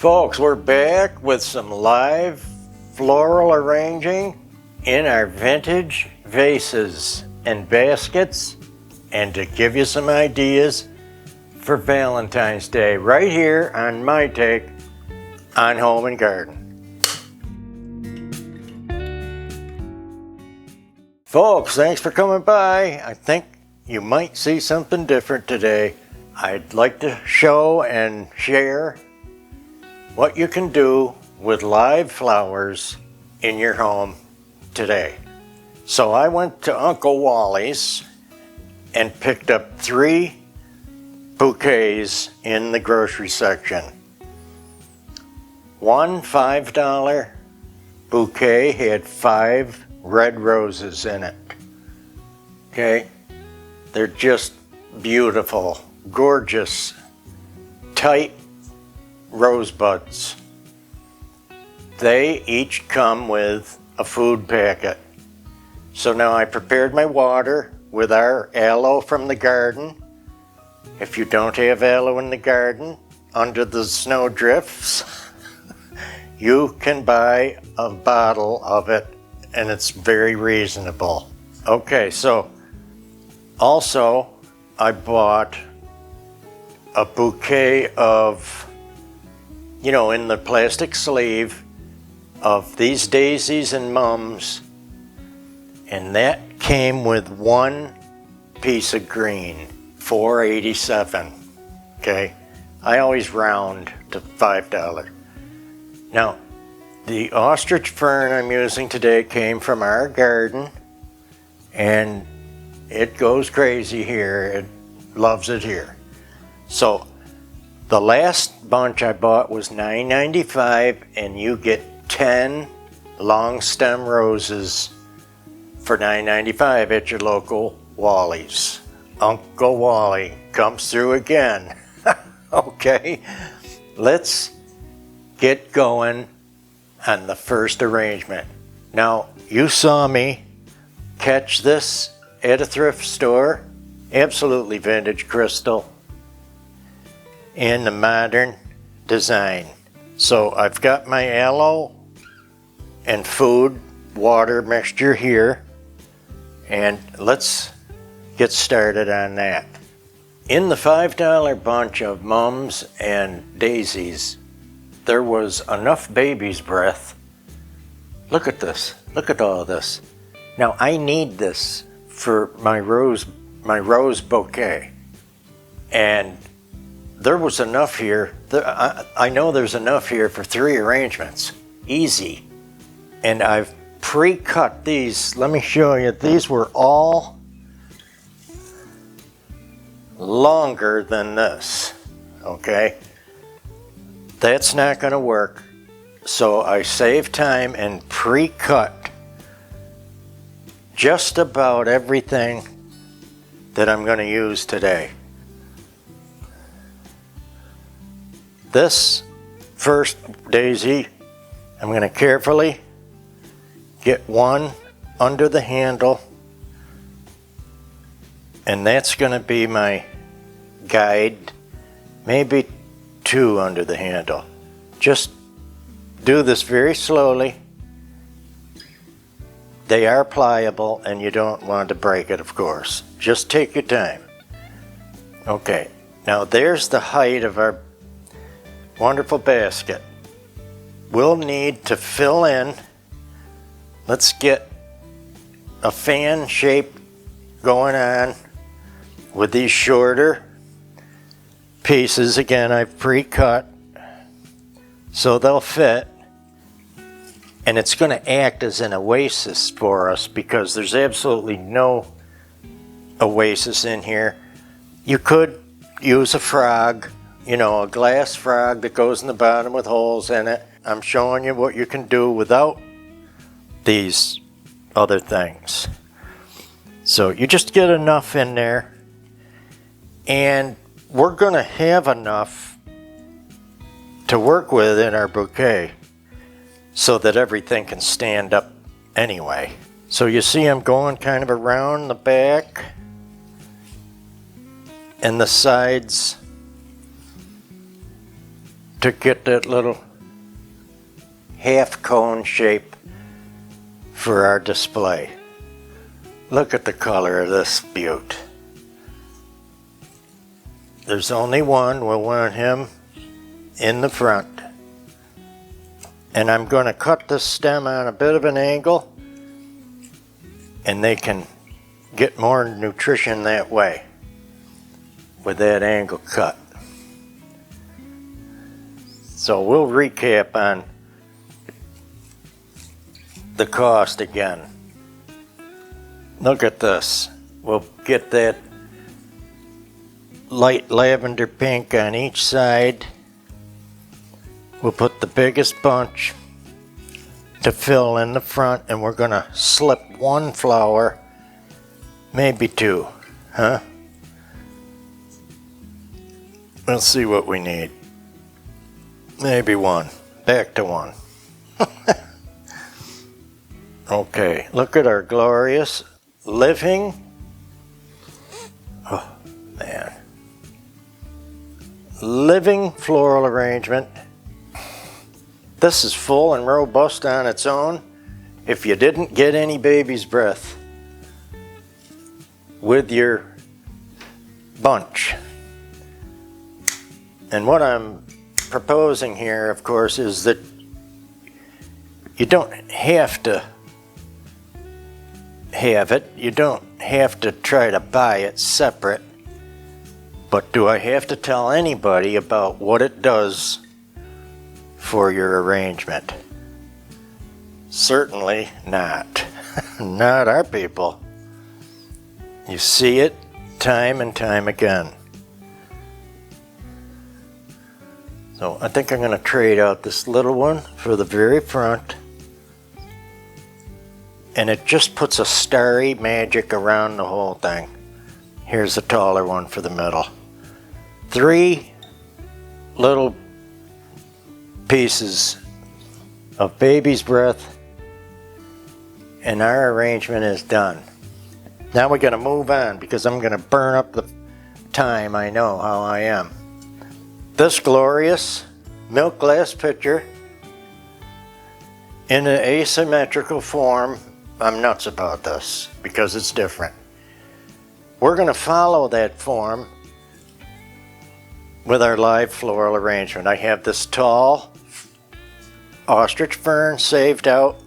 Folks, we're back with some live floral arranging in our vintage vases and baskets, and to give you some ideas for Valentine's Day right here on my take on Home and Garden. Folks, thanks for coming by. I think you might see something different today. I'd like to show and share what you can do with live flowers in your home today. So I went to Uncle Wally's and picked up 3 bouquets in the grocery section. One $5 bouquet had 5 red roses in it. Okay, they're just beautiful, gorgeous, tight rosebuds. They each come with a food packet. So now I prepared my water with our aloe from the garden. If you don't have aloe in the garden, under the snow drifts, you can buy a bottle of it, and it's very reasonable. Okay, so also I bought a bouquet of, in the plastic sleeve, of these daisies and mums, and that came with 1 piece of green, $4.87. Okay, I always round to $5. Now, the ostrich fern I'm using today came from our garden, and it goes crazy here. It loves it here. So the last bunch I bought was $9.95, and you get 10 long stem roses for $9.95 at your local Wally's. Uncle Wally comes through again. Okay, let's get going on the first arrangement. Now, you saw me catch this at a thrift store, absolutely vintage crystal, in the modern design. So I've got my aloe and food water mixture here, and let's get started on that. In the $5 bunch of mums and daisies, there was enough baby's breath. Look at this, look at all this. Now I need this for my rose bouquet, and there was enough here. I know there's enough here for 3 arrangements, easy. And I've pre-cut these. Let me show you. These were all longer than this, okay? That's not gonna work. So I saved time and pre-cut just about everything that I'm gonna use today. This first daisy, I'm going to carefully get 1 under the handle, and that's going to be my guide, maybe 2 under the handle. Just do this very slowly. They are pliable, and you don't want to break it, of course. Just take your time. Okay, now there's the height of our wonderful basket. We'll need to fill in. Let's get a fan shape going on with these shorter pieces. Again, I've pre-cut so they'll fit, and it's going to act as an oasis for us because there's absolutely no oasis in here. You could use a frog, a glass frog that goes in the bottom with holes in it. I'm showing you what you can do without these other things. So you just get enough in there, and we're going to have enough to work with in our bouquet so that everything can stand up anyway. So you see I'm going kind of around the back and the sides to get that little half cone shape for our display. Look at the color of this beaut. There's only one. We'll want him in the front. And I'm going to cut this stem on a bit of an angle, and they can get more nutrition that way with that angle cut. So we'll recap on the cost again. Look at this. We'll get that light lavender pink on each side. We'll put the biggest bunch to fill in the front, and we're going to slip one flower, maybe two, huh? Let's see what we need. Maybe one. Back to one. Okay, look at our glorious living. Oh, man. Living floral arrangement. This is full and robust on its own. If you didn't get any baby's breath with your bunch. And what I'm proposing here, of course, is that you don't have to have it. You don't have to try to buy it separate. But do I have to tell anybody about what it does for your arrangement? Certainly not. Not our people. You see it time and time again. So I think I'm going to trade out this little one for the very front. And it just puts a starry magic around the whole thing. Here's a taller one for the middle. 3 little pieces of baby's breath, and our arrangement is done. Now we're going to move on because I'm going to burn up the time. I know how I am. This glorious milk glass pitcher in an asymmetrical form. I'm nuts about this because it's different. We're going to follow that form with our live floral arrangement. I have this tall ostrich fern saved out.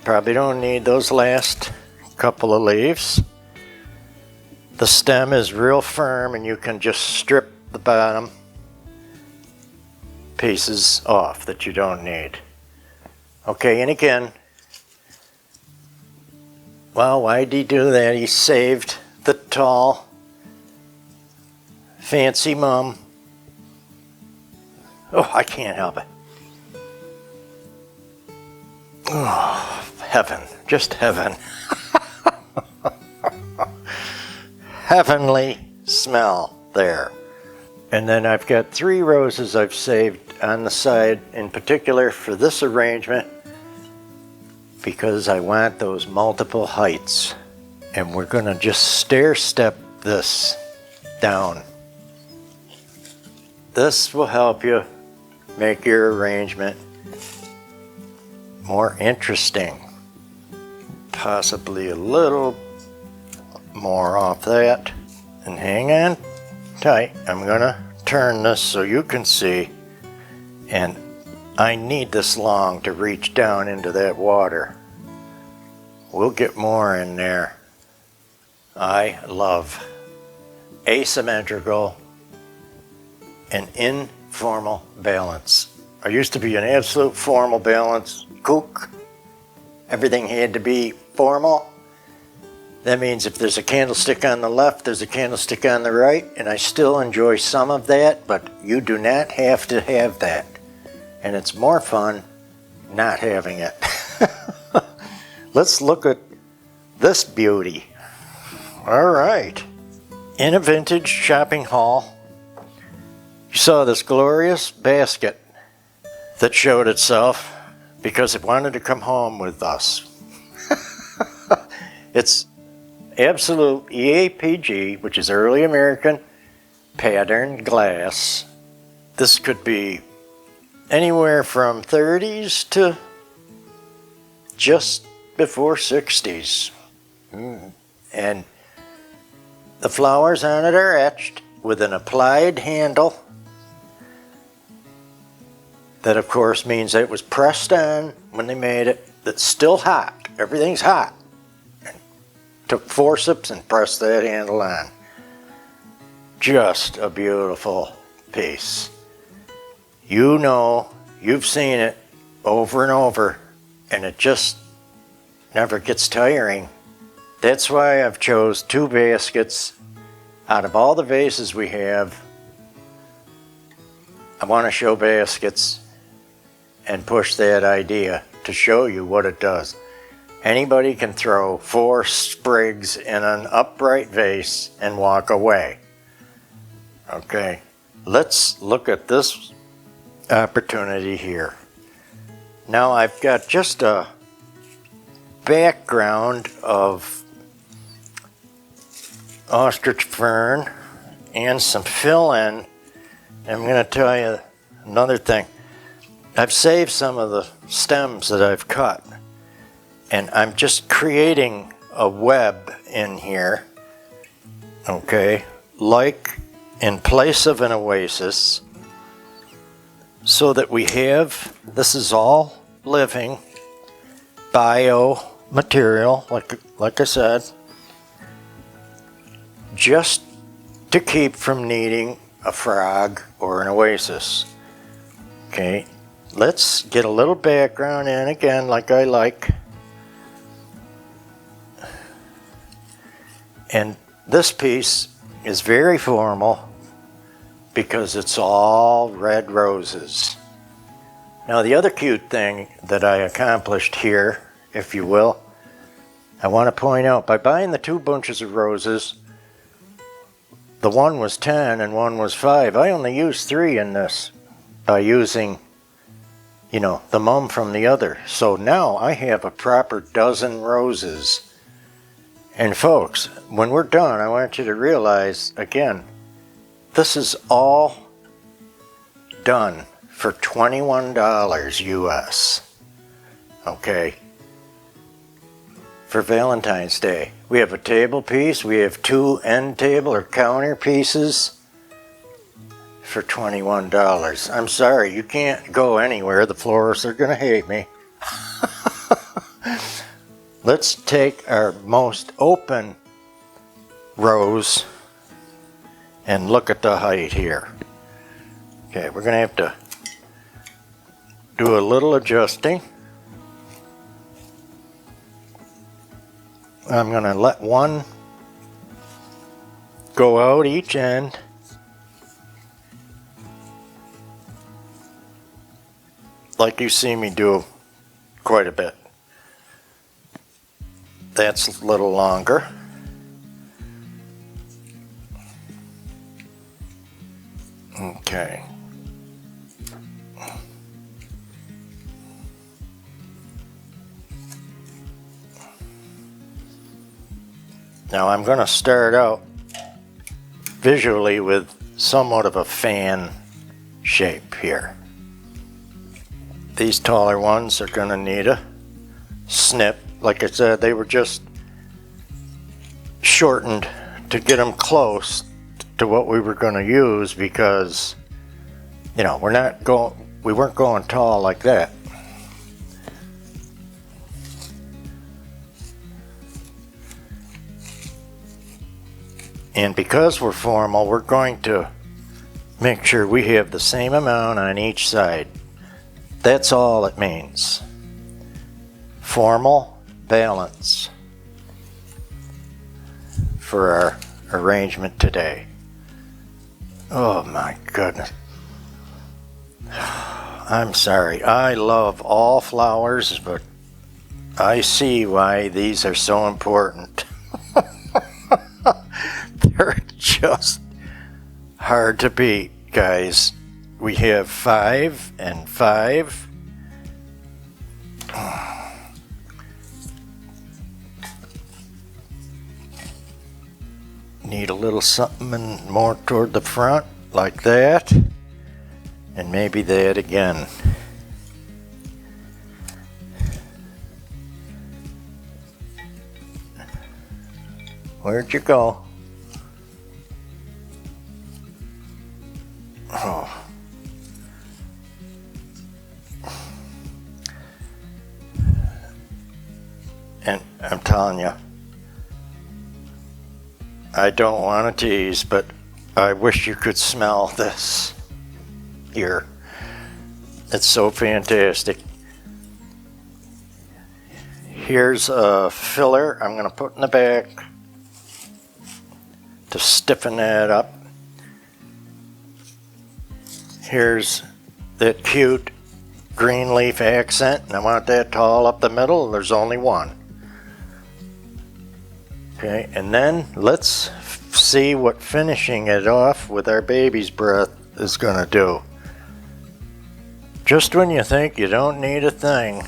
Probably don't need those last couple of leaves. The stem is real firm, and you can just strip the bottom pieces off that you don't need. Okay, and again, well, why'd he do that? He saved the tall, fancy mum. Oh, I can't help it. Oh, heaven, just heaven. Heavenly smell there. And then I've got 3 roses I've saved on the side, in particular for this arrangement, because I want those multiple heights. And we're going to just stair step this down. This will help you make your arrangement more interesting. Possibly a little more off that. And hang on tight. I'm going to turn this so you can see. And I need this long to reach down into that water. We'll get more in there. I love asymmetrical and informal balance. I used to be an absolute formal balance kook. Everything had to be formal. That means if there's a candlestick on the left, there's a candlestick on the right, and I still enjoy some of that, but you do not have to have that. And it's more fun not having it. Let's look at this beauty. All right. In a vintage shopping haul, you saw this glorious basket that showed itself because it wanted to come home with us. It's absolute EAPG, which is early American patterned glass. This could be anywhere from 30s to just before 60s. And the flowers on it are etched with an applied handle. That of course means that it was pressed on when they made it. That's still hot. Everything's hot. And took forceps and pressed that handle on. Just a beautiful piece. You know, you've seen it over and over, and it just never gets tiring. That's why I've chose 2 baskets out of all the vases we have. I want to show baskets and push that idea to show you what it does. Anybody can throw 4 sprigs in an upright vase and walk away. Okay, let's look at this opportunity here. Now I've got just a background of ostrich fern and some fill-in. I'm going to tell you another thing. I've saved some of the stems that I've cut, and I'm just creating a web in here, okay, like in place of an oasis, so that we have, this is all living bio material, like I said, just to keep from needing a frog or an oasis. Okay, let's get a little background in again, like I like. And this piece is very formal because it's all red roses. Now the other cute thing that I accomplished here, if you will, I want to point out, by buying the 2 bunches of roses, the one was 10 and one was 5. I only used 3 in this by using, you know, the mum from the other. So now I have a proper dozen roses. And folks, when we're done, I want you to realize, again, this is all done for $21 US. Okay? For Valentine's Day. We have a table piece, we have 2 end table or counter pieces for $21. I'm sorry, you can't go anywhere. The florists are gonna hate me. Let's take our most open rose and look at the height here. Okay, we're gonna have to do a little adjusting. I'm gonna let one go out each end. Like you see me do quite a bit. That's a little longer. Okay. Now I'm going to start out visually with somewhat of a fan shape here. These taller ones are going to need a snip. Like I said, they were just shortened to get them close to what we were going to use because, you know, we weren't going tall like that. And because we're formal, we're going to make sure we have the same amount on each side. That's all it means. Formal balance for our arrangement today. Oh my goodness. I'm sorry. I love all flowers, but I see why these are so important. They're just hard to beat, guys. We have 5 and 5. Need a little something more toward the front, like that. And maybe that again. Where'd you go? Oh. And I'm telling you, I don't want to tease, but I wish you could smell this here. It's so fantastic. Here's a filler I'm going to put in the back to stiffen that up. Here's that cute green leaf accent, and I want that tall up the middle. There's only one. Okay, and then let's see what finishing it off with our baby's breath is going to do. Just when you think you don't need a thing,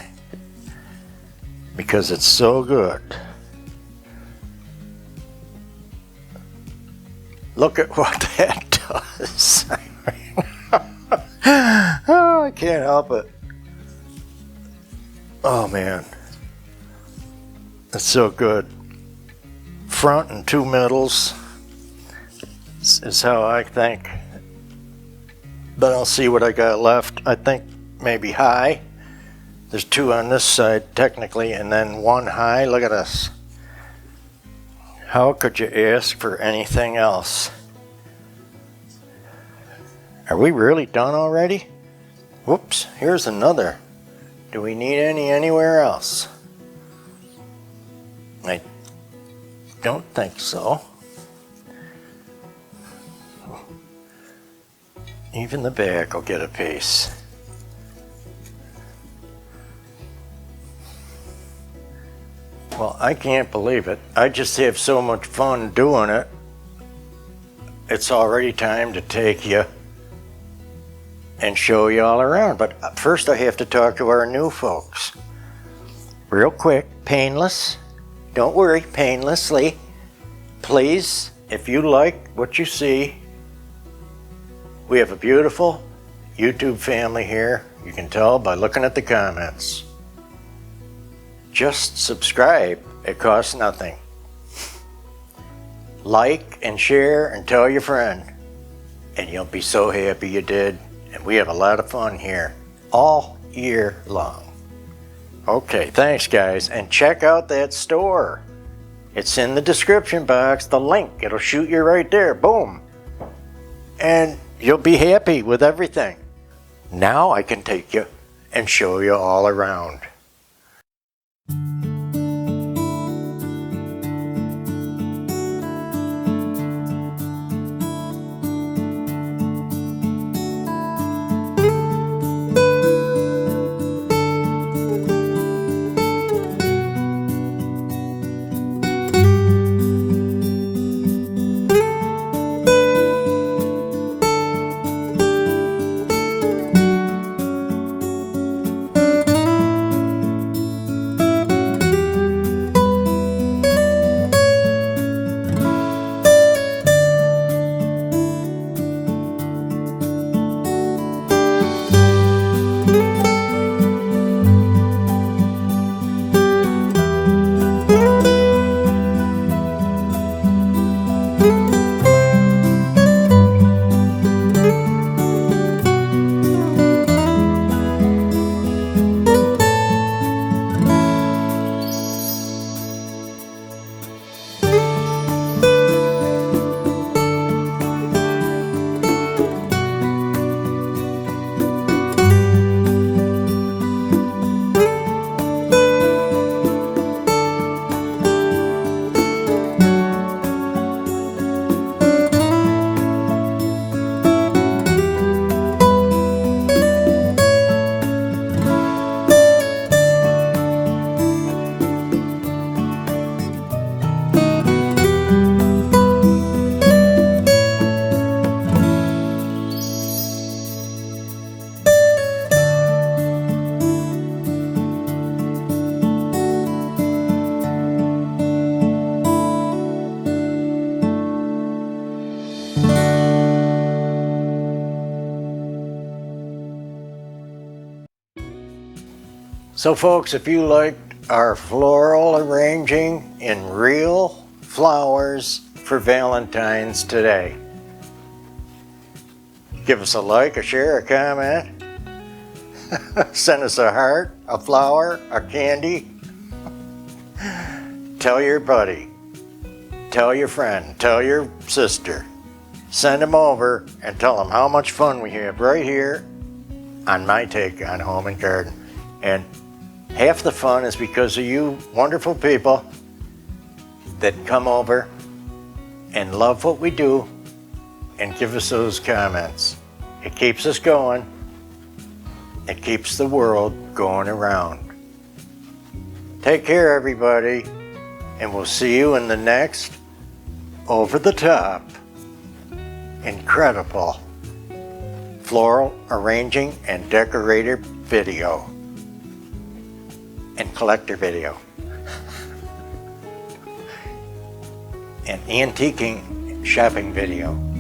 because it's so good. Look at what that does. Oh, I can't help it. Oh man, it's so good. Front and two middles is how I think. But I'll see what I got left. I think maybe high. There's two on this side technically, and then one high. Look at this. How could you ask for anything else? Are we really done already? Whoops, here's another. Do we need any anywhere else? I don't think so. Even the back will get a piece. Well, I can't believe it. I just have so much fun doing it. It's already time to take you and show you all around. But first I have to talk to our new folks. Real quick, painless. Don't worry, painlessly. Please, if you like what you see, we have a beautiful YouTube family here. You can tell by looking at the comments. Just subscribe, it costs nothing. Like and share and tell your friend, and you'll be so happy you did. And we have a lot of fun here all year long. Okay, thanks guys, and check out that store. It's in the description box, the link, it'll shoot you right there, boom. And you'll be happy with everything. Now I can take you and show you all around. So folks, if you liked our floral arranging in real flowers for Valentine's today, give us a like, a share, a comment. Send us a heart, a flower, a candy. Tell your buddy, tell your friend, tell your sister. Send them over and tell them how much fun we have right here on My Take on Home and Garden. And half the fun is because of you wonderful people that come over and love what we do and give us those comments. It keeps us going. It keeps the world going around. Take care, everybody, and we'll see you in the next over the top, incredible floral arranging and decorator video and collector video and antiquing shopping video.